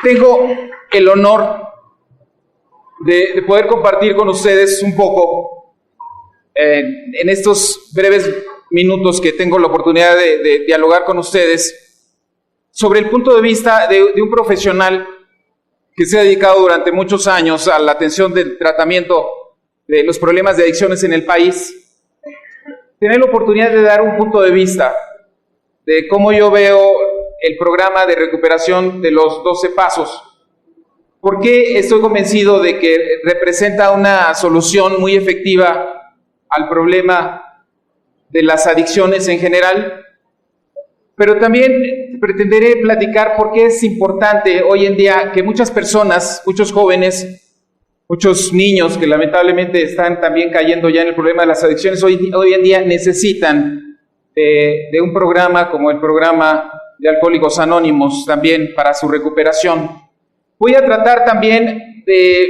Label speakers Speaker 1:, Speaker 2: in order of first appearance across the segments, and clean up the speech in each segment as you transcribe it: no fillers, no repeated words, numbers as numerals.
Speaker 1: Tengo el honor de poder compartir con ustedes un poco en estos breves minutos que tengo la oportunidad de dialogar con ustedes sobre el punto de vista de un profesional que se ha dedicado durante muchos años a la atención del tratamiento de los problemas de adicciones en el país. Tener la oportunidad de dar un punto de vista de cómo yo veo el programa de recuperación de los 12 pasos. Porque estoy convencido de que representa una solución muy efectiva al problema de las adicciones en general, pero también pretenderé platicar por qué es importante hoy en día que muchas personas, muchos jóvenes, muchos niños que lamentablemente están también cayendo ya en el problema de las adicciones, hoy en día necesitan de un programa como el programa de Alcohólicos Anónimos también para su recuperación. Voy a tratar también de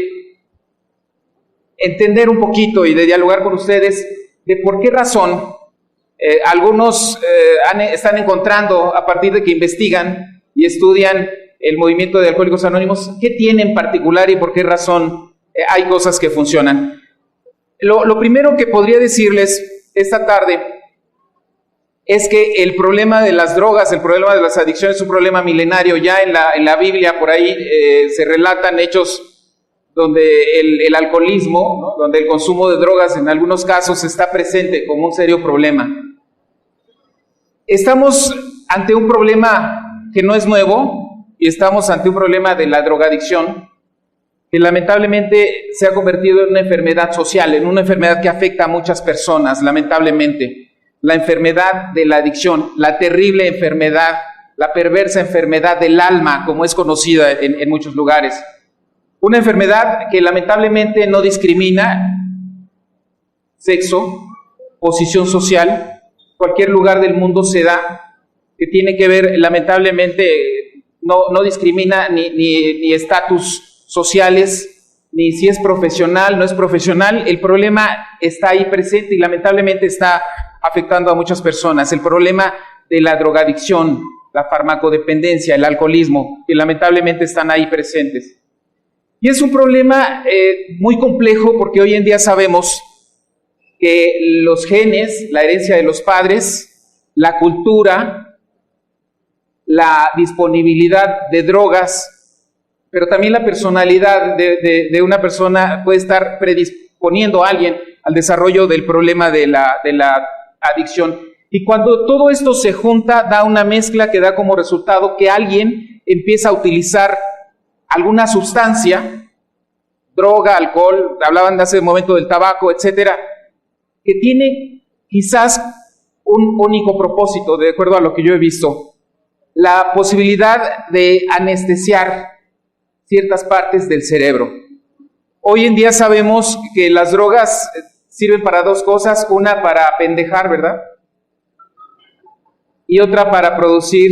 Speaker 1: entender un poquito y de dialogar con ustedes de por qué razón algunos están encontrando, a partir de que investigan y estudian el movimiento de Alcohólicos Anónimos, qué tiene en particular y por qué razón hay cosas que funcionan. Lo primero que podría decirles esta tarde es que el problema de las drogas, el problema de las adicciones es un problema milenario. Ya en la Biblia por ahí se relatan hechos donde el alcoholismo, ¿no?, donde el consumo de drogas en algunos casos está presente como un serio problema. Estamos ante un problema que no es nuevo y estamos ante un problema de la drogadicción que lamentablemente se ha convertido en una enfermedad social, en una enfermedad que afecta a muchas personas, lamentablemente. La enfermedad de la adicción, la terrible enfermedad, la perversa enfermedad del alma, como es conocida en muchos lugares. Una enfermedad que lamentablemente no discrimina sexo, posición social, cualquier lugar del mundo se da, que tiene que ver, lamentablemente, no discrimina ni estatus sociales, ni si es profesional, no es profesional. El problema está ahí presente y lamentablemente está afectando a muchas personas. El problema de la drogadicción, la farmacodependencia, el alcoholismo, que lamentablemente están ahí presentes. Y es un problema muy complejo porque hoy en día sabemos que los genes, la herencia de los padres, la cultura, la disponibilidad de drogas, pero también la personalidad de una persona puede estar predisponiendo a alguien al desarrollo del problema de la adicción. Y cuando todo esto se junta, da una mezcla que da como resultado que alguien empieza a utilizar alguna sustancia, droga, alcohol, hablaban hace un momento del tabaco, etcétera, que tiene quizás un único propósito, de acuerdo a lo que yo he visto, la posibilidad de anestesiar ciertas partes del cerebro. Hoy en día sabemos que las drogas sirven para dos cosas, una para pendejar, ¿verdad? Y otra para producir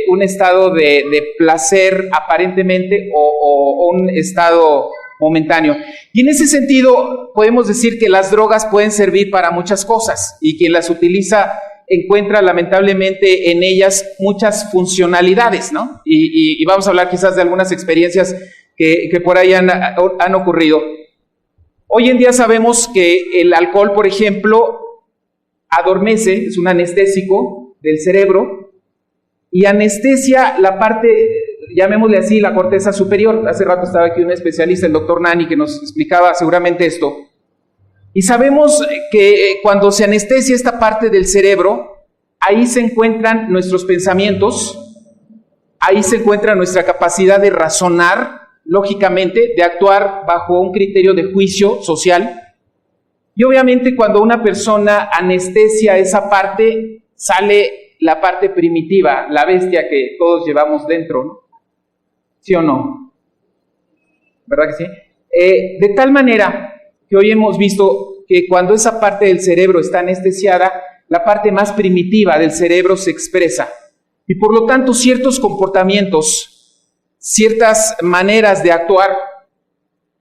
Speaker 1: un estado de placer aparentemente o un estado momentáneo. Y en ese sentido podemos decir que las drogas pueden servir para muchas cosas y quien las utiliza encuentra lamentablemente en ellas muchas funcionalidades, ¿no? Y vamos a hablar quizás de algunas experiencias que por ahí han ocurrido. Hoy en día sabemos que el alcohol, por ejemplo, adormece, es un anestésico del cerebro y anestesia la parte, llamémosle así, la corteza superior. Hace rato estaba aquí un especialista, el doctor Nani, que nos explicaba seguramente esto. Y sabemos que cuando se anestesia esta parte del cerebro, ahí se encuentran nuestros pensamientos, ahí se encuentra nuestra capacidad de razonar lógicamente, de actuar bajo un criterio de juicio social. Y obviamente cuando una persona anestesia esa parte, sale la parte primitiva, la bestia que todos llevamos dentro, ¿no? ¿Sí o no? ¿Verdad que sí? De tal manera que hoy hemos visto que cuando esa parte del cerebro está anestesiada, la parte más primitiva del cerebro se expresa. Y por lo tanto, ciertos comportamientos, ciertas maneras de actuar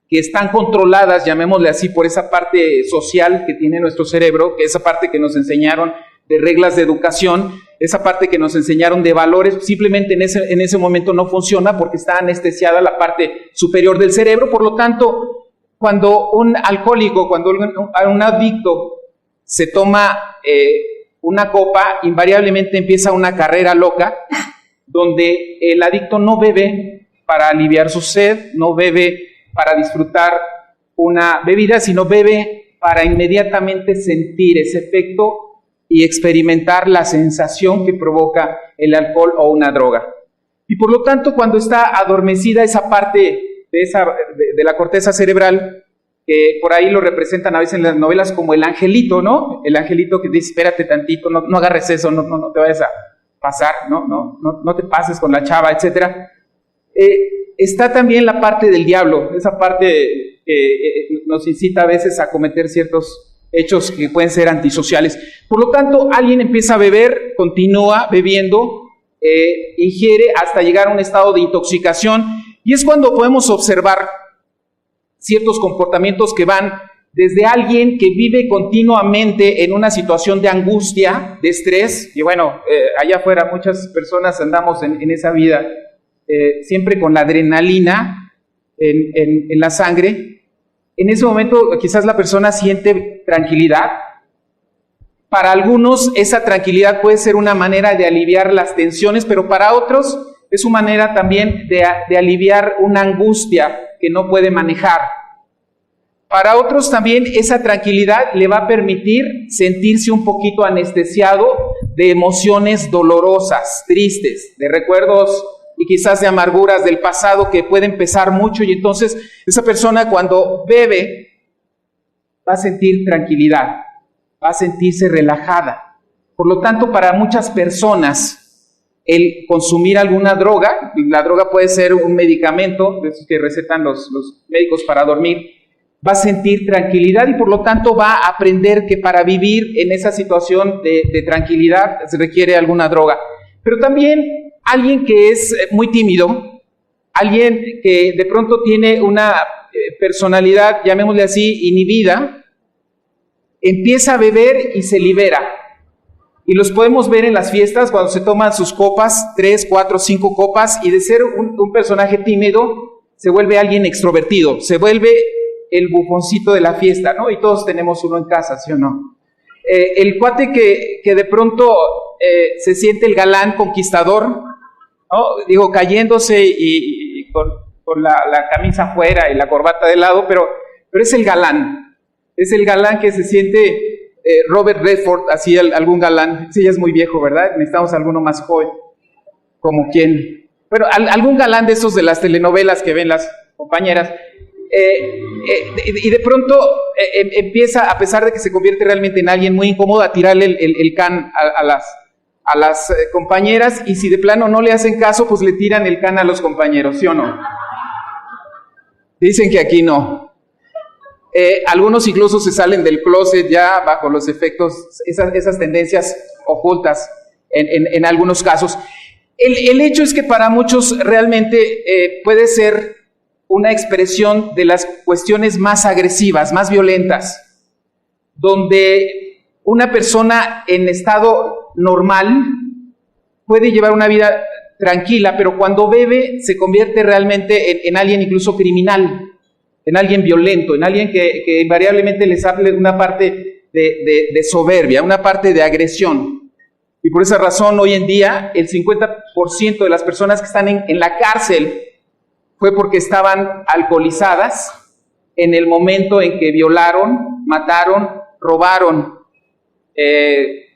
Speaker 1: que están controladas, llamémosle así, por esa parte social que tiene nuestro cerebro, que esa parte que nos enseñaron de reglas de educación, esa parte que nos enseñaron de valores, simplemente en ese momento no funciona porque está anestesiada la parte superior del cerebro. Por lo tanto, cuando un alcohólico, cuando un adicto se toma una copa, invariablemente empieza una carrera loca, donde el adicto no bebe para aliviar su sed, no bebe para disfrutar una bebida, sino bebe para inmediatamente sentir ese efecto y experimentar la sensación que provoca el alcohol o una droga. Y por lo tanto, cuando está adormecida esa parte de la corteza cerebral, que por ahí lo representan a veces en las novelas como el angelito, ¿no? El angelito que dice, espérate tantito, no agarres eso, no te vayas a pasar, no te pases con la chava, etc. Está también la parte del diablo, esa parte que nos incita a veces a cometer ciertos hechos que pueden ser antisociales. Por lo tanto, alguien empieza a beber, continúa bebiendo, ingiere hasta llegar a un estado de intoxicación, y es cuando podemos observar ciertos comportamientos que van desde alguien que vive continuamente en una situación de angustia, de estrés, y bueno, allá afuera muchas personas andamos en esa vida, siempre con la adrenalina en la sangre. En ese momento quizás la persona siente tranquilidad. Para algunos esa tranquilidad puede ser una manera de aliviar las tensiones, pero para otros es una manera también de aliviar una angustia que no puede manejar. Para otros también esa tranquilidad le va a permitir sentirse un poquito anestesiado de emociones dolorosas, tristes, de recuerdos y quizás de amarguras del pasado que pueden pesar mucho, y entonces esa persona cuando bebe va a sentir tranquilidad, va a sentirse relajada. Por lo tanto, para muchas personas el consumir alguna droga, la droga puede ser un medicamento, de esos que recetan los médicos para dormir, va a sentir tranquilidad y por lo tanto va a aprender que para vivir en esa situación de tranquilidad se requiere alguna droga. Pero también alguien que es muy tímido, alguien que de pronto tiene una personalidad, llamémosle así, inhibida, empieza a beber y se libera. Y los podemos ver en las fiestas cuando se toman sus copas, 3, 4, 5 copas, y de ser un personaje tímido, se vuelve alguien extrovertido, se vuelve el bufoncito de la fiesta, ¿no? Y todos tenemos uno en casa, ¿sí o no? El cuate que de pronto se siente el galán conquistador, ¿no? Digo, cayéndose y con la camisa afuera y la corbata de lado, pero es el galán que se siente Robert Redford, así algún galán. Sí, ya es muy viejo, ¿verdad? Necesitamos alguno más joven, como quién. Bueno, algún galán de esos de las telenovelas que ven las compañeras. Y de pronto empieza, a pesar de que se convierte realmente en alguien muy incómodo, a tirarle el can a las compañeras, y si de plano no le hacen caso, pues le tiran el can a los compañeros, ¿sí o no? Dicen que aquí no. Algunos incluso se salen del closet ya bajo los efectos, esas tendencias ocultas en algunos casos. El hecho es que para muchos realmente puede ser una expresión de las cuestiones más agresivas, más violentas, donde una persona en estado normal puede llevar una vida tranquila, pero cuando bebe se convierte realmente en alguien incluso criminal, en alguien violento, en alguien que invariablemente les hable una parte de soberbia, una parte de agresión. Y por esa razón hoy en día el 50% de las personas que están en la cárcel fue porque estaban alcoholizadas en el momento en que violaron, mataron, robaron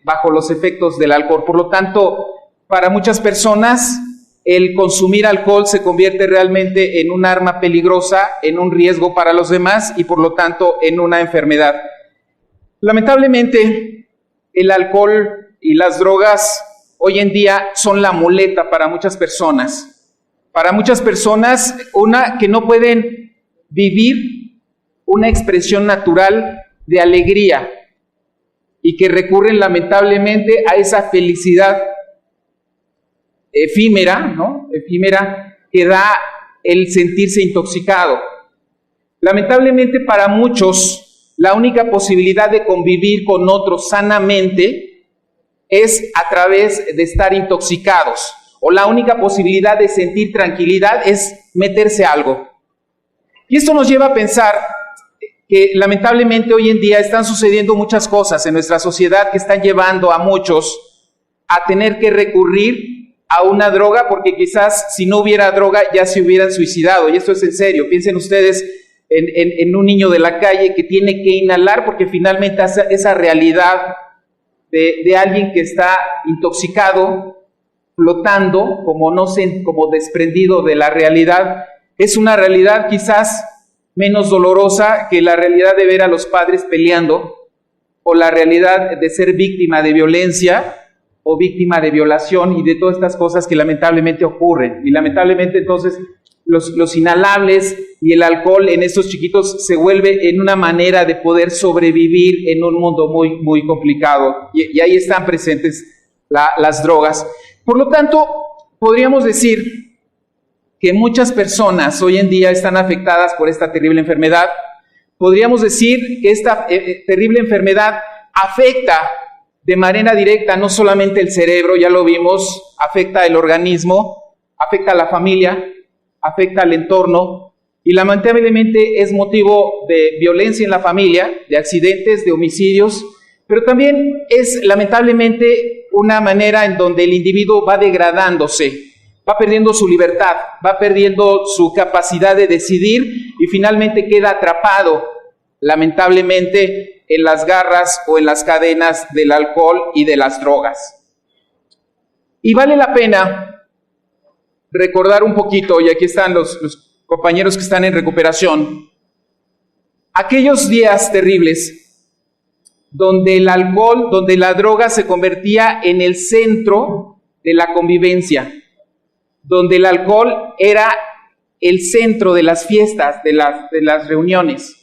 Speaker 1: bajo los efectos del alcohol. Por lo tanto, para muchas personas el consumir alcohol se convierte realmente en un arma peligrosa, en un riesgo para los demás y por lo tanto en una enfermedad. Lamentablemente, el alcohol y las drogas hoy en día son la muleta para muchas personas. Para muchas personas, que no pueden vivir una expresión natural de alegría y que recurren lamentablemente a esa felicidad efímera, ¿no? Efímera que da el sentirse intoxicado. Lamentablemente para muchos, la única posibilidad de convivir con otros sanamente es a través de estar intoxicados, o la única posibilidad de sentir tranquilidad es meterse algo. Y esto nos lleva a pensar que lamentablemente hoy en día están sucediendo muchas cosas en nuestra sociedad que están llevando a muchos a tener que recurrir a una droga, porque quizás si no hubiera droga ya se hubieran suicidado, y esto es en serio. Piensen ustedes en un niño de la calle que tiene que inhalar porque finalmente esa realidad de alguien que está intoxicado, flotando, como desprendido de la realidad, es una realidad quizás menos dolorosa que la realidad de ver a los padres peleando, o la realidad de ser víctima de violencia o víctima de violación y de todas estas cosas que lamentablemente ocurren. Y lamentablemente entonces los inhalables y el alcohol en estos chiquitos se vuelve en una manera de poder sobrevivir en un mundo muy, muy complicado. Y ahí están presentes las drogas. Por lo tanto, podríamos decir que muchas personas hoy en día están afectadas por esta terrible enfermedad. Podríamos decir que esta terrible enfermedad afecta de manera directa no solamente el cerebro, ya lo vimos, afecta el organismo, afecta a la familia, afecta al entorno, y lamentablemente es motivo de violencia en la familia, de accidentes, de homicidios, pero también es lamentablemente una manera en donde el individuo va degradándose, va perdiendo su libertad, va perdiendo su capacidad de decidir y finalmente queda atrapado, lamentablemente, en las garras o en las cadenas del alcohol y de las drogas. Y vale la pena recordar un poquito, y aquí están los compañeros que están en recuperación, aquellos días terribles donde el alcohol, donde la droga se convertía en el centro de la convivencia, donde el alcohol era el centro de las fiestas, de las reuniones,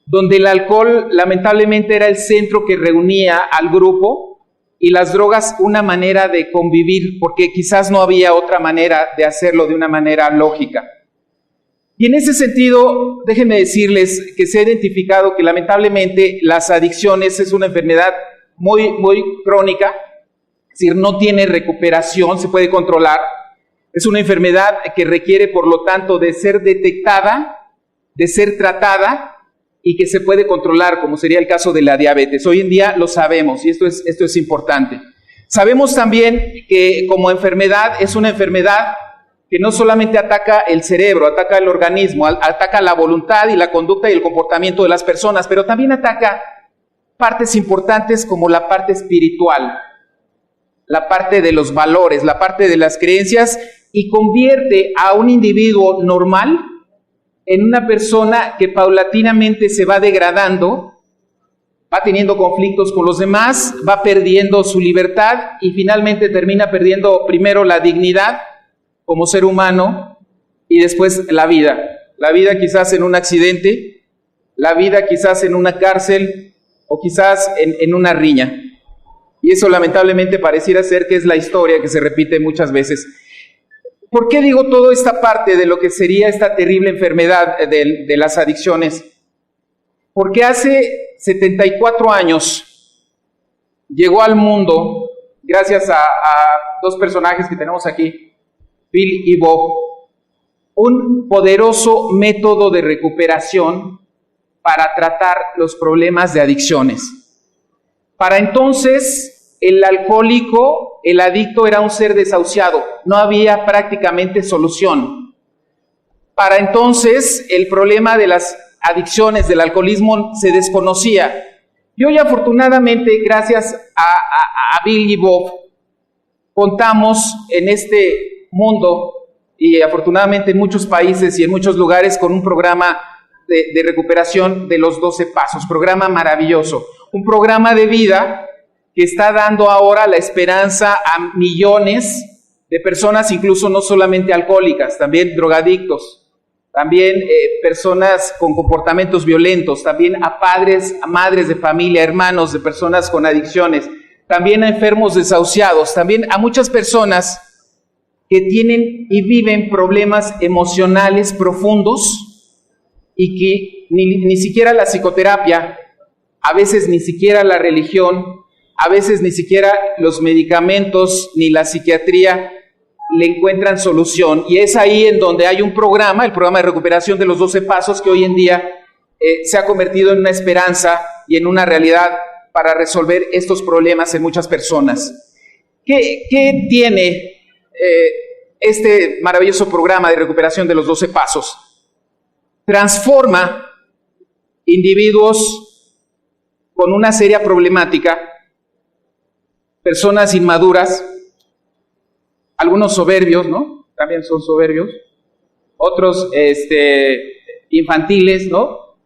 Speaker 1: donde el alcohol lamentablemente era el centro que reunía al grupo, y las drogas una manera de convivir, porque quizás no había otra manera de hacerlo de una manera lógica. Y en ese sentido, déjenme decirles que se ha identificado que lamentablemente las adicciones es una enfermedad muy, muy crónica, es decir, no tiene recuperación, se puede controlar. Es una enfermedad que requiere, por lo tanto, de ser detectada, de ser tratada, y que se puede controlar, como sería el caso de la diabetes. Hoy en día lo sabemos, y esto es importante. Sabemos también que como enfermedad es una enfermedad que no solamente ataca el cerebro, ataca el organismo, ataca la voluntad y la conducta y el comportamiento de las personas, pero también ataca partes importantes como la parte espiritual, la parte de los valores, la parte de las creencias, y convierte a un individuo normal en una persona que paulatinamente se va degradando, va teniendo conflictos con los demás, va perdiendo su libertad y finalmente termina perdiendo primero la dignidad como ser humano y después la vida. La vida quizás en un accidente, la vida quizás en una cárcel o quizás en una riña. Y eso lamentablemente pareciera ser que es la historia que se repite muchas veces. ¿Por qué digo toda esta parte de lo que sería esta terrible enfermedad de las adicciones? Porque hace 74 años llegó al mundo, gracias a dos personajes que tenemos aquí, Bill y Bob, un poderoso método de recuperación para tratar los problemas de adicciones. Para entonces, el alcohólico, el adicto era un ser desahuciado, no había prácticamente solución. Para entonces, el problema de las adicciones, del alcoholismo, se desconocía. Y hoy, afortunadamente, gracias a Bill y Bob, contamos en este mundo, y afortunadamente en muchos países y en muchos lugares, con un programa de recuperación de los 12 pasos, programa maravilloso, un programa de vida que está dando ahora la esperanza a millones de personas, incluso no solamente alcohólicas, también drogadictos, también personas con comportamientos violentos, también a padres, a madres de familia, hermanos de personas con adicciones, también a enfermos desahuciados, también a muchas personas que tienen y viven problemas emocionales profundos y que ni siquiera la psicoterapia, a veces ni siquiera la religión, a veces ni siquiera los medicamentos ni la psiquiatría le encuentran solución. Y es ahí en donde hay un programa, el programa de recuperación de los 12 pasos, que hoy en día se ha convertido en una esperanza y en una realidad para resolver estos problemas en muchas personas. ¿Qué tiene este maravilloso programa de recuperación de los 12 pasos? Transforma individuos con una seria problemática, personas inmaduras, algunos soberbios, ¿no? También son soberbios, otros infantiles, ¿no?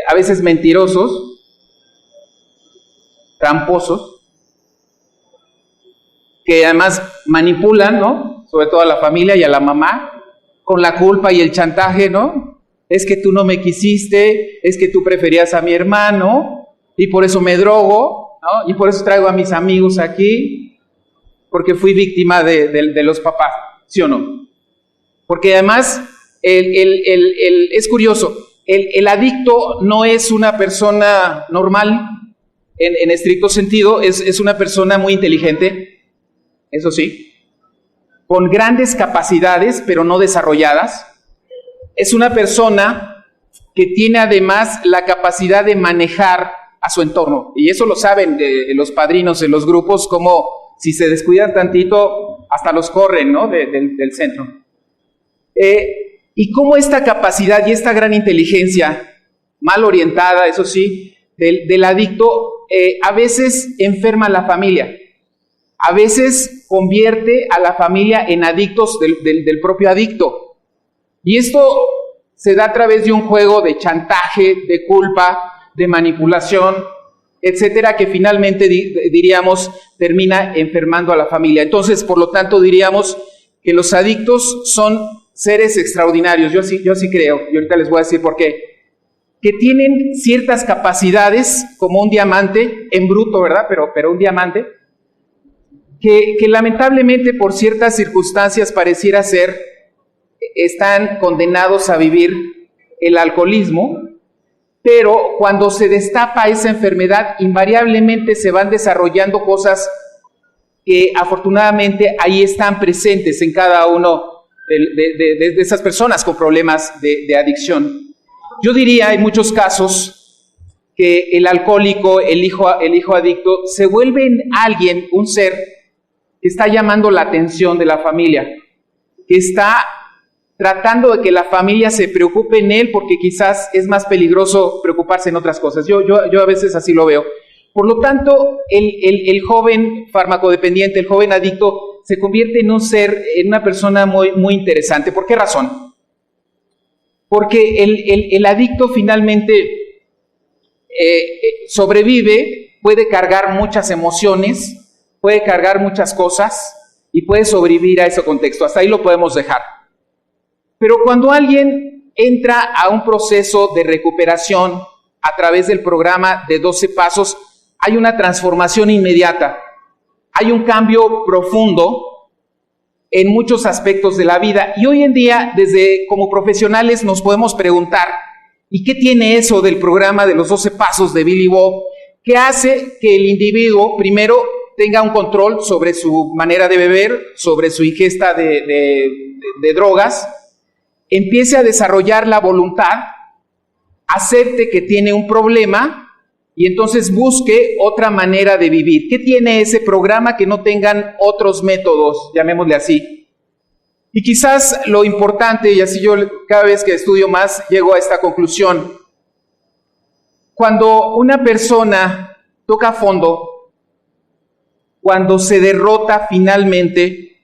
Speaker 1: A veces mentirosos, tramposos, que además manipulan, ¿no? Sobre todo a la familia y a la mamá, con la culpa y el chantaje, ¿no? Es que tú no me quisiste, es que tú preferías a mi hermano, y por eso me drogo, ¿no? Y por eso traigo a mis amigos aquí, porque fui víctima de los papás, ¿sí o no? Porque además, es curioso, el adicto no es una persona normal, en estricto sentido, es una persona muy inteligente, eso sí, con grandes capacidades, pero no desarrolladas. Es una persona que tiene además la capacidad de manejar a su entorno, y eso lo saben los padrinos en los grupos, como si se descuidan tantito, hasta los corren, ¿no? del centro. Y cómo esta capacidad y esta gran inteligencia, mal orientada, eso sí, del adicto, a veces enferma a la familia, a veces convierte a la familia en adictos del propio adicto. Y esto se da a través de un juego de chantaje, de culpa, de manipulación, etcétera, que finalmente diríamos termina enfermando a la familia. Entonces, por lo tanto, diríamos que los adictos son seres extraordinarios. Yo sí creo, y ahorita les voy a decir por qué. Que tienen ciertas capacidades, como un diamante, en bruto, ¿verdad? Pero un diamante, que lamentablemente por ciertas circunstancias pareciera ser, están condenados a vivir el alcoholismo, pero cuando se destapa esa enfermedad, invariablemente se van desarrollando cosas que afortunadamente ahí están presentes en cada uno de esas personas con problemas de adicción. Yo diría en muchos casos que el alcohólico, el hijo adicto, se vuelve en alguien, un ser que está llamando la atención de la familia, que está tratando de que la familia se preocupe en él, porque quizás es más peligroso preocuparse en otras cosas. Yo a veces así lo veo. Por lo tanto, el joven farmacodependiente, el joven adicto, se convierte en un ser, en una persona muy, muy interesante. ¿Por qué razón? Porque el adicto finalmente sobrevive, puede cargar muchas emociones, puede cargar muchas cosas y puede sobrevivir a ese contexto. Hasta ahí lo podemos dejar. Pero cuando alguien entra a un proceso de recuperación a través del programa de 12 pasos, hay una transformación inmediata, hay un cambio profundo en muchos aspectos de la vida. Y hoy en día, como profesionales, nos podemos preguntar, ¿y qué tiene eso del programa de los 12 pasos de Billy Bob? ¿Qué hace que el individuo, primero, tenga un control sobre su manera de beber, sobre su ingesta de drogas, empiece a desarrollar la voluntad, acepte que tiene un problema y entonces busque otra manera de vivir? ¿Qué tiene ese programa que no tengan otros métodos, llamémosle así? Y quizás lo importante, y así yo cada vez que estudio más llego a esta conclusión, cuando una persona toca fondo, cuando se derrota finalmente,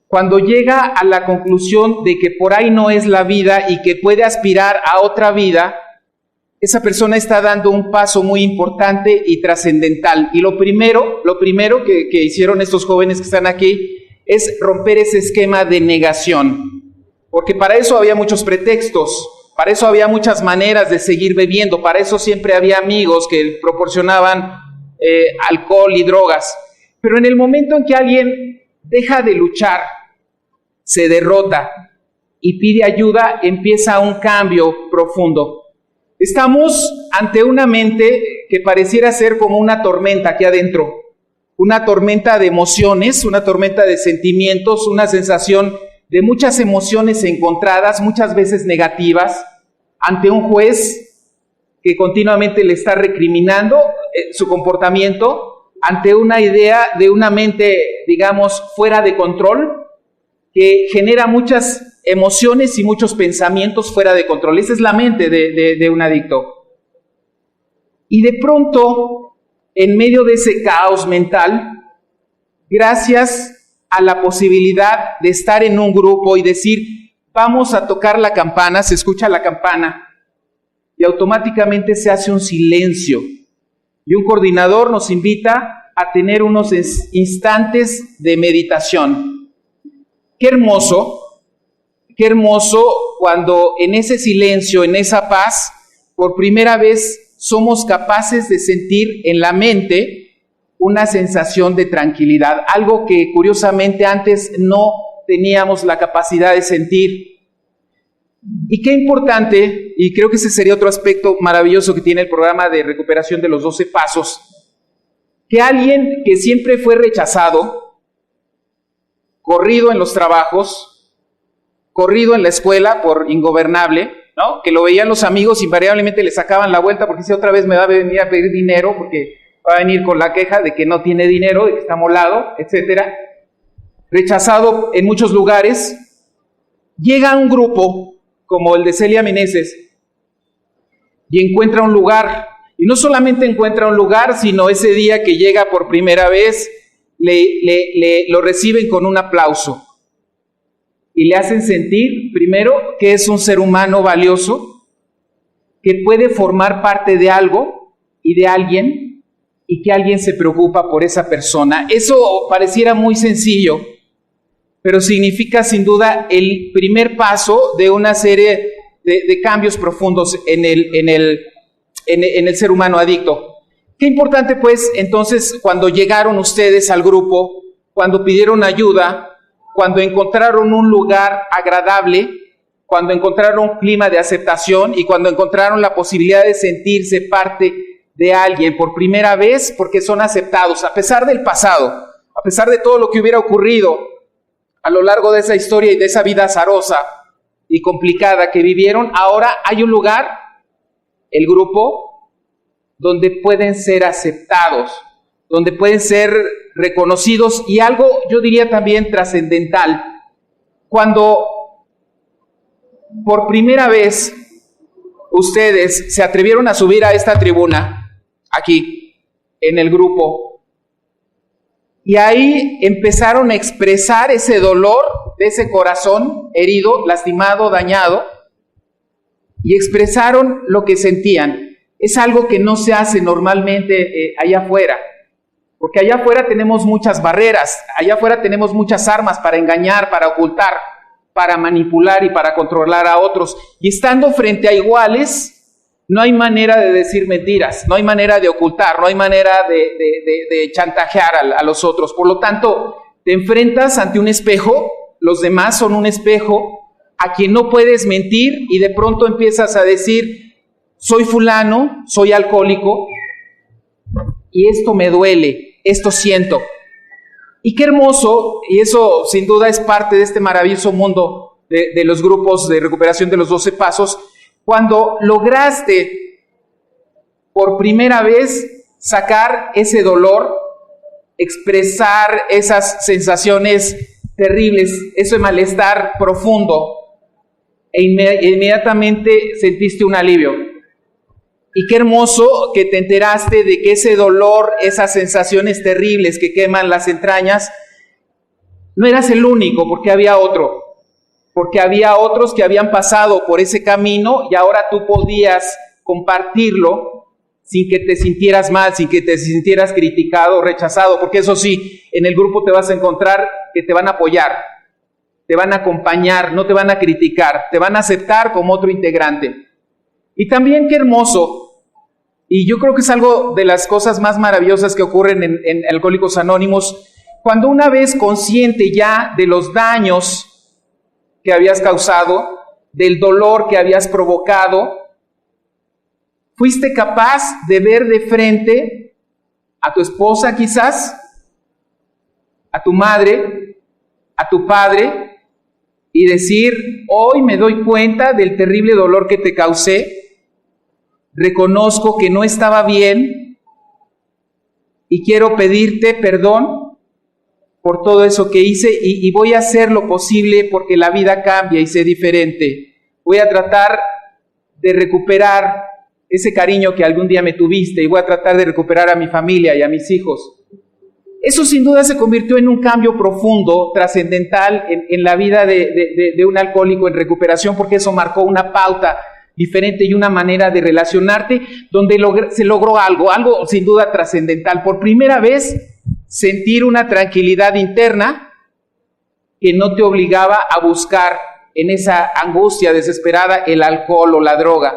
Speaker 1: cuando llega a la conclusión de que por ahí no es la vida y que puede aspirar a otra vida, esa persona está dando un paso muy importante y trascendental. Y lo primero que hicieron estos jóvenes que están aquí es romper ese esquema de negación. Porque para eso había muchos pretextos, para eso había muchas maneras de seguir bebiendo, para eso siempre había amigos que proporcionaban alcohol y drogas. Pero en el momento en que alguien deja de luchar, se derrota y pide ayuda, empieza un cambio profundo. Estamos ante una mente que pareciera ser como una tormenta aquí adentro, una tormenta de emociones, una tormenta de sentimientos, una sensación de muchas emociones encontradas, muchas veces negativas, ante un juez que continuamente le está recriminando su comportamiento, ante una idea de una mente, digamos, fuera de control, que genera muchas emociones y muchos pensamientos fuera de control. Esa es la mente de un adicto. Y de pronto, en medio de ese caos mental, gracias a la posibilidad de estar en un grupo y decir, vamos a tocar la campana, se escucha la campana, y automáticamente se hace un silencio. Y un coordinador nos invita a tener unos instantes de meditación. Qué hermoso cuando en ese silencio, en esa paz, por primera vez somos capaces de sentir en la mente una sensación de tranquilidad, algo que curiosamente antes no teníamos la capacidad de sentir. Y qué importante, y creo que ese sería otro aspecto maravilloso que tiene el programa de recuperación de los 12 pasos, que alguien que siempre fue rechazado, corrido en los trabajos, corrido en la escuela por ingobernable, ¿no? Que lo veían los amigos, invariablemente le sacaban la vuelta porque si otra vez me va a venir a pedir dinero, porque va a venir con la queja de que no tiene dinero, de que está molado, etcétera. Rechazado en muchos lugares. Llega a un grupo como el de Celia Meneses y encuentra un lugar. Y no solamente encuentra un lugar, sino ese día que llega por primera vez, lo reciben con un aplauso. Y le hacen sentir, primero, que es un ser humano valioso, que puede formar parte de algo y de alguien, y que alguien se preocupa por esa persona. Eso pareciera muy sencillo, pero significa sin duda el primer paso de una serie de cambios profundos en el ser humano adicto. Qué importante pues entonces cuando llegaron ustedes al grupo, cuando pidieron ayuda, cuando encontraron un lugar agradable, cuando encontraron un clima de aceptación y cuando encontraron la posibilidad de sentirse parte de alguien por primera vez porque son aceptados, a pesar del pasado, a pesar de todo lo que hubiera ocurrido a lo largo de esa historia y de esa vida azarosa y complicada que vivieron, ahora hay un lugar, el grupo, donde pueden ser aceptados, donde pueden ser reconocidos y algo, yo diría también trascendental, cuando por primera vez ustedes se atrevieron a subir a esta tribuna, aquí, en el grupo, y ahí empezaron a expresar ese dolor de ese corazón herido, lastimado, dañado, y expresaron lo que sentían. Es algo que no se hace normalmente allá afuera. Porque allá afuera tenemos muchas barreras, allá afuera tenemos muchas armas para engañar, para ocultar, para manipular y para controlar a otros. Y estando frente a iguales, no hay manera de decir mentiras, no hay manera de ocultar, no hay manera de chantajear a los otros. Por lo tanto, te enfrentas ante un espejo, los demás son un espejo a quien no puedes mentir y de pronto empiezas a decir, soy fulano, soy alcohólico, y esto me duele, esto siento. Y qué hermoso, y eso sin duda es parte de este maravilloso mundo de los grupos de recuperación de los 12 pasos, cuando lograste por primera vez sacar ese dolor, expresar esas sensaciones terribles, ese malestar profundo, e inmediatamente sentiste un alivio. Y qué hermoso que te enteraste de que ese dolor, esas sensaciones terribles que queman las entrañas, no eras el único, porque había otro. Porque había otros que habían pasado por ese camino y ahora tú podías compartirlo sin que te sintieras mal, sin que te sintieras criticado o rechazado. Porque eso sí, en el grupo te vas a encontrar que te van a apoyar, te van a acompañar, no te van a criticar, te van a aceptar como otro integrante. Y también qué hermoso. Y yo creo que es algo de las cosas más maravillosas que ocurren en Alcohólicos Anónimos, cuando una vez consciente ya de los daños que habías causado, del dolor que habías provocado, Fuiste capaz de ver de frente a tu esposa quizás, a tu madre, a tu padre, y decir, hoy me doy cuenta del terrible dolor que te causé, reconozco que no estaba bien y quiero pedirte perdón por todo eso que hice y voy a hacer lo posible porque la vida cambia y sea diferente. Voy a tratar de recuperar ese cariño que algún día me tuviste y voy a tratar de recuperar a mi familia y a mis hijos. Eso sin duda se convirtió en un cambio profundo, trascendental en la vida de un alcohólico en recuperación, porque eso marcó una pauta diferente y una manera de relacionarte donde se logró algo sin duda trascendental. Por primera vez, sentir una tranquilidad interna que no te obligaba a buscar en esa angustia desesperada el alcohol o la droga,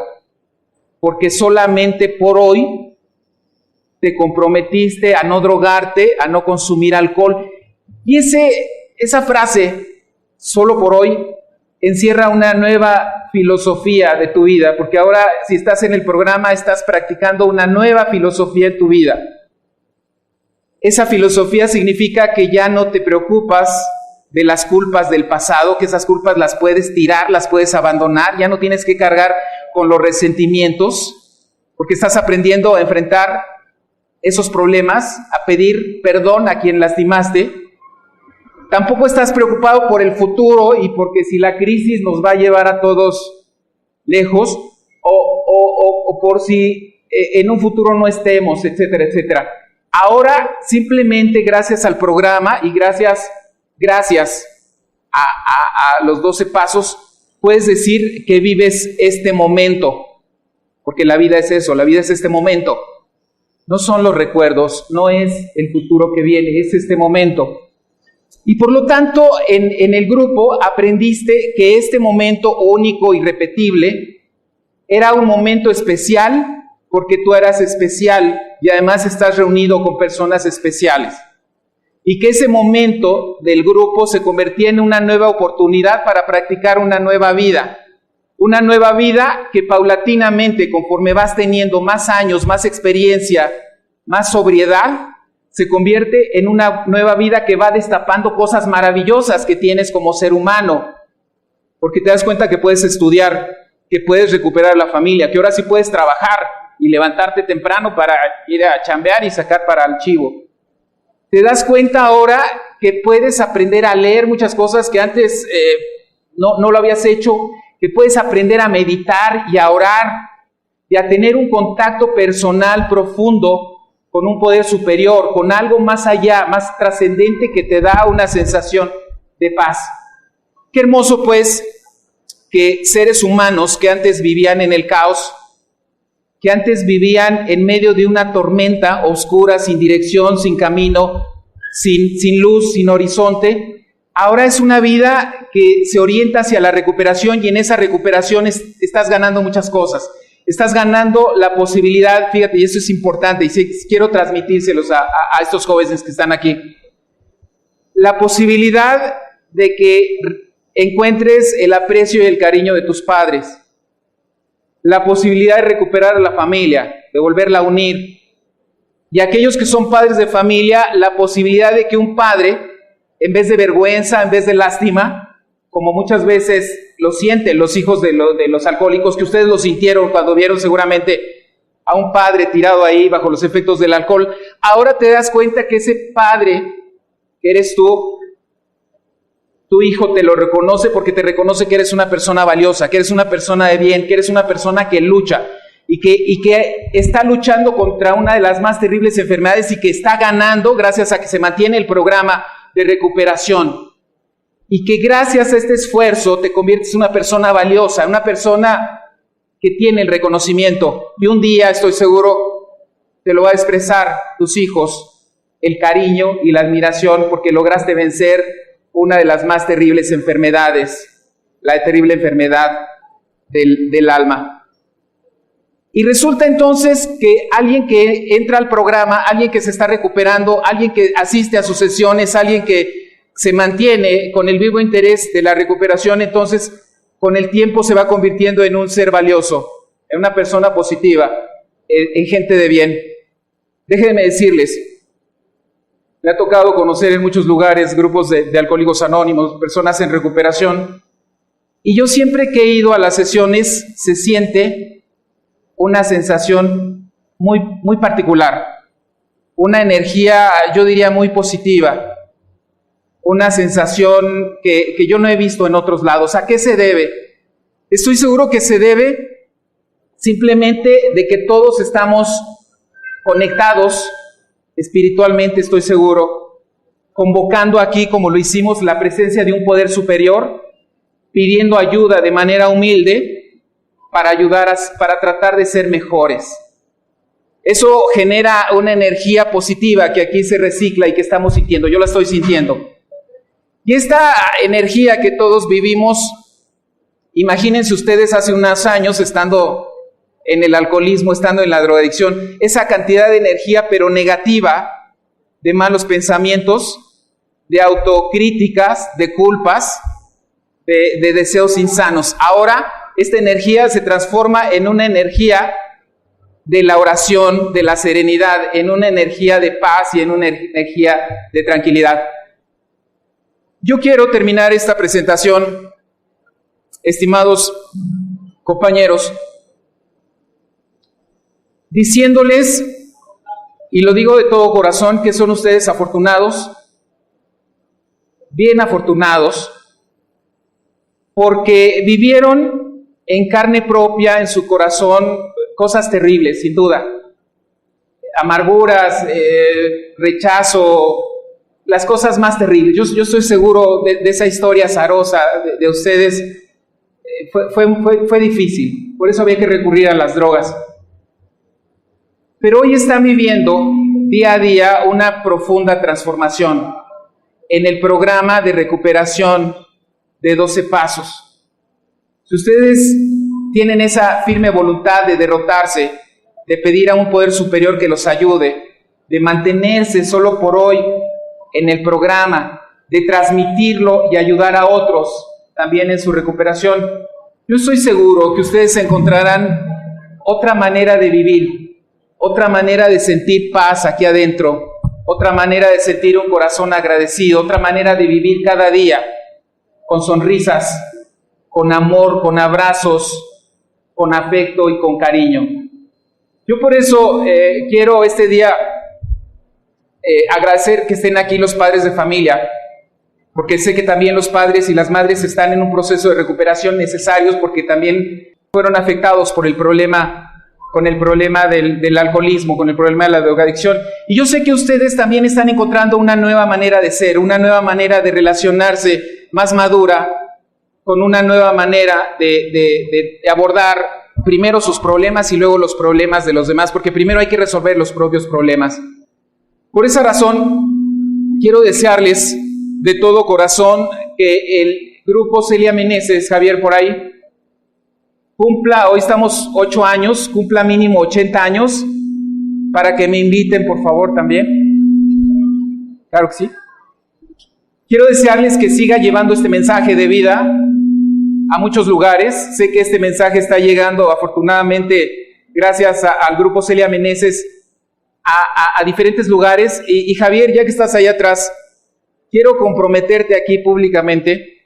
Speaker 1: porque solamente por hoy te comprometiste a no drogarte, a no consumir alcohol. Y esa frase, solo por hoy, encierra una nueva filosofía de tu vida, porque ahora si estás en el programa estás practicando una nueva filosofía en tu vida. Esa filosofía significa que ya no te preocupas de las culpas del pasado, que esas culpas las puedes tirar, las puedes abandonar, ya no tienes que cargar con los resentimientos, porque estás aprendiendo a enfrentar esos problemas, a pedir perdón a quien lastimaste. Tampoco estás preocupado por el futuro y porque si la crisis nos va a llevar a todos lejos o por si en un futuro no estemos, etcétera, etcétera. Ahora, simplemente gracias al programa y gracias a los 12 pasos, puedes decir que vives este momento, porque la vida es eso, la vida es este momento. No son los recuerdos, no es el futuro que viene, es este momento. Y por lo tanto, en el grupo aprendiste que este momento único, irrepetible, era un momento especial porque tú eras especial y además estás reunido con personas especiales. Y que ese momento del grupo se convertía en una nueva oportunidad para practicar una nueva vida. Una nueva vida que paulatinamente, conforme vas teniendo más años, más experiencia, más sobriedad, se convierte en una nueva vida que va destapando cosas maravillosas que tienes como ser humano. Porque te das cuenta que puedes estudiar, que puedes recuperar la familia, que ahora sí puedes trabajar y levantarte temprano para ir a chambear y sacar para el chivo. Te das cuenta ahora que puedes aprender a leer muchas cosas que antes no lo habías hecho, que puedes aprender a meditar y a orar y a tener un contacto personal profundo con un poder superior, con algo más allá, más trascendente que te da una sensación de paz. Qué hermoso pues que seres humanos que antes vivían en el caos, que antes vivían en medio de una tormenta oscura, sin dirección, sin camino, sin luz, sin horizonte, ahora es una vida que se orienta hacia la recuperación y en esa recuperación estás ganando muchas cosas. Estás ganando la posibilidad, fíjate, y eso es importante, y quiero transmitírselos a estos jóvenes que están aquí, la posibilidad de que encuentres el aprecio y el cariño de tus padres, la posibilidad de recuperar a la familia, de volverla a unir, y aquellos que son padres de familia, la posibilidad de que un padre, en vez de vergüenza, en vez de lástima, como muchas veces lo sienten los hijos de los alcohólicos, que ustedes lo sintieron cuando vieron seguramente a un padre tirado ahí bajo los efectos del alcohol, ahora te das cuenta que ese padre que eres tú, tu hijo te lo reconoce porque te reconoce que eres una persona valiosa, que eres una persona de bien, que eres una persona que lucha y que está luchando contra una de las más terribles enfermedades y que está ganando gracias a que se mantiene el programa de recuperación. Y que gracias a este esfuerzo te conviertes en una persona valiosa, una persona que tiene el reconocimiento. Y un día, estoy seguro, te lo va a expresar tus hijos, el cariño y la admiración, porque lograste vencer una de las más terribles enfermedades, la terrible enfermedad del alma. Y resulta entonces que alguien que entra al programa, alguien que se está recuperando, alguien que asiste a sus sesiones, alguien que se mantiene con el vivo interés de la recuperación, entonces con el tiempo se va convirtiendo en un ser valioso, en una persona positiva. en gente de bien. Déjenme decirles, me ha tocado conocer en muchos lugares grupos de alcohólicos anónimos, personas en recuperación, y yo siempre que he ido a las sesiones se siente una sensación muy particular, una energía, yo diría, muy positiva, una sensación que yo no he visto en otros lados. ¿A qué se debe? Estoy seguro que se debe simplemente de que todos estamos conectados espiritualmente, estoy seguro, convocando aquí, como lo hicimos, la presencia de un poder superior, pidiendo ayuda de manera humilde para para tratar de ser mejores. Eso genera una energía positiva que aquí se recicla y que estamos sintiendo. Yo la estoy sintiendo. Y esta energía que todos vivimos, imagínense ustedes hace unos años estando en el alcoholismo, estando en la drogadicción, esa cantidad de energía pero negativa, de malos pensamientos, de autocríticas, de culpas, de deseos insanos. Ahora esta energía se transforma en una energía de la oración, de la serenidad, en una energía de paz y en una energía de tranquilidad. Yo quiero terminar esta presentación, estimados compañeros, diciéndoles, y lo digo de todo corazón, que son ustedes afortunados, bien afortunados, porque vivieron en carne propia, en su corazón, cosas terribles, sin duda. Amarguras, rechazo, las cosas más terribles. Yo estoy seguro de esa historia azarosa de ustedes. Fue difícil, por eso había que recurrir a las drogas. Pero hoy están viviendo día a día una profunda transformación en el programa de recuperación de 12 pasos. Si ustedes tienen esa firme voluntad de derrotarse, de pedir a un poder superior que los ayude, de mantenerse solo por hoy en el programa, de transmitirlo y ayudar a otros también en su recuperación, yo estoy seguro que ustedes encontrarán otra manera de vivir, otra manera de sentir paz aquí adentro, otra manera de sentir un corazón agradecido, otra manera de vivir cada día con sonrisas, con amor, con abrazos, con afecto y con cariño. Yo por eso quiero este día agradecer que estén aquí los padres de familia, porque sé que también los padres y las madres están en un proceso de recuperación necesarios porque también fueron afectados por el problema, con el problema del alcoholismo, con el problema de la drogadicción. Y yo sé que ustedes también están encontrando una nueva manera de ser, una nueva manera de relacionarse más madura, con una nueva manera de abordar primero sus problemas y luego los problemas de los demás, porque primero hay que resolver los propios problemas. Por esa razón, quiero desearles de todo corazón que el grupo Celia Meneses, Javier, por ahí, cumpla, hoy estamos 8 años, cumpla mínimo 80 años, para que me inviten, por favor, también. Claro que sí. Quiero desearles que siga llevando este mensaje de vida a muchos lugares. Sé que este mensaje está llegando, afortunadamente, gracias al grupo Celia Meneses, a diferentes lugares. Y Javier, ya que estás ahí atrás, quiero comprometerte aquí públicamente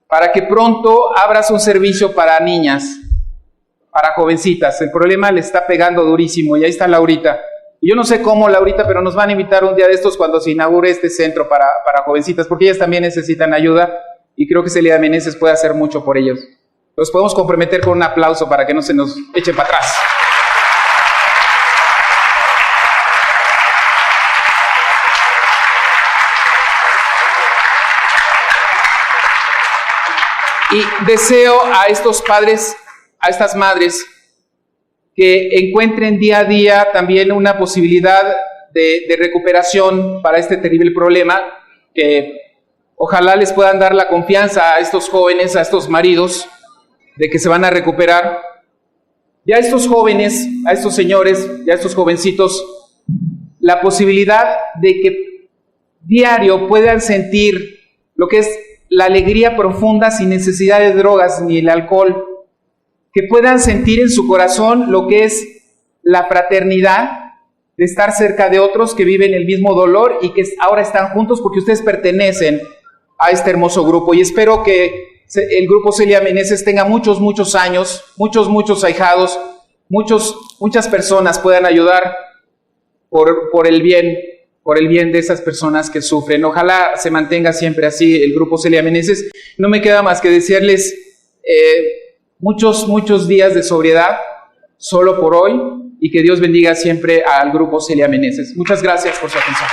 Speaker 1: para que pronto abras un servicio para niñas, para jovencitas. El problema le está pegando durísimo y ahí está Laurita. Y yo no sé cómo, Laurita, pero nos van a invitar un día de estos cuando se inaugure este centro para jovencitas, porque ellas también necesitan ayuda y creo que Celia Meneses puede hacer mucho por ellos. Los podemos comprometer con un aplauso para que no se nos echen para atrás. Y deseo a estos padres, a estas madres, que encuentren día a día también una posibilidad de recuperación para este terrible problema, que ojalá les puedan dar la confianza a estos jóvenes, a estos maridos, de que se van a recuperar. Y a estos jóvenes, a estos señores, y a estos jovencitos, la posibilidad de que diario puedan sentir lo que es la alegría profunda sin necesidad de drogas ni el alcohol, que puedan sentir en su corazón lo que es la fraternidad, de estar cerca de otros que viven el mismo dolor y que ahora están juntos porque ustedes pertenecen a este hermoso grupo. Y espero que el grupo Celia Meneses tenga muchos años, muchos ahijados, muchas personas puedan ayudar por el bien de esas personas que sufren. Ojalá se mantenga siempre así el grupo Celia Meneses. No me queda más que desearles muchos días de sobriedad solo por hoy, y que Dios bendiga siempre al grupo Celia Meneses. Muchas gracias por su atención.